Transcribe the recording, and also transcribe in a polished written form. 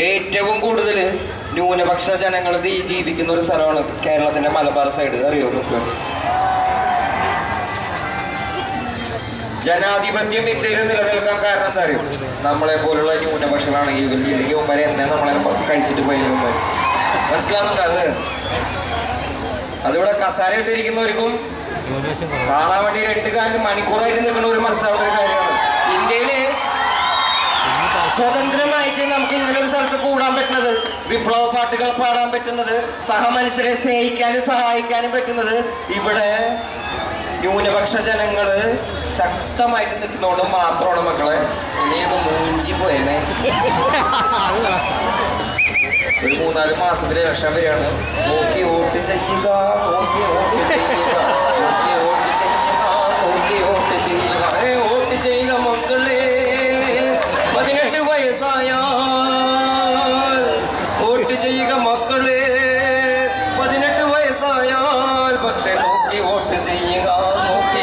ഏറ്റവും കൂടുതൽ ന്യൂനപക്ഷ ജനങ്ങൾ ജീവിക്കുന്ന ഒരു സ്ഥലമാണ് കേരളത്തിന്റെ മലബാർ സൈഡ്. അറിയോ നമുക്ക്? ജനാധിപത്യം ഇന്ത്യയിൽ നിലനിൽക്കാൻ കാരണം എന്താ അറിയോ? നമ്മളെ പോലുള്ള ന്യൂനപക്ഷങ്ങളാണ് ഇല്ലെങ്കിൽ ഉമ്മരെ എന്നെ നമ്മളെ കഴിച്ചിട്ട് പോയവന്മാർ. മനസ്സിലാവുന്നുണ്ട്? അതിവിടെ കസാര ഇട്ടിരിക്കുന്നവർക്കും കാണാൻ വേണ്ടി 2 കാലം മണിക്കൂറായിട്ട് നിൽക്കുന്നവർ മനസ്സിലാവുന്ന ഒരു കാര്യമാണ്. ഇന്ത്യയില് സ്വതന്ത്രമായിട്ട് നമുക്ക് ഇങ്ങനെ ഒരു സ്ഥലത്ത് കൂടാൻ പറ്റുന്നത്, വിപ്ലവ പാട്ടുകൾ പാടാൻ പറ്റുന്നത്, സഹമനുഷ്യരെ സ്നേഹിക്കാനും സഹായിക്കാനും പറ്റുന്നത് ഇവിടെ ന്യൂനപക്ഷ ജനങ്ങള് ശക്തമായിട്ട് നിൽക്കുന്നതുകൊണ്ട് മാത്രമാണ് മക്കളെ. ഇനിയൊന്ന് മൂഞ്ചി പോയേനെ. ഒരു 3-4 മാസത്തിലെ ഇലക്ഷൻ വരികയാണ്. നോക്കി വോട്ട് ചെയ്യുക, നോക്കി വോട്ട് ചെയ്യുക, നോക്കി വോട്ട് ചെയ്യുക, നോക്കി വോട്ട് ചെയ്യുക, വോട്ട് ചെയ്യുക മക്കളെ. 18 വയസ്സായാൽ വോട്ട് ചെയ്യുക മക്കളെ. 18 വയസ്സായാൽ പക്ഷെ നോക്കി വോട്ട് ചെയ്യുക, നോക്കി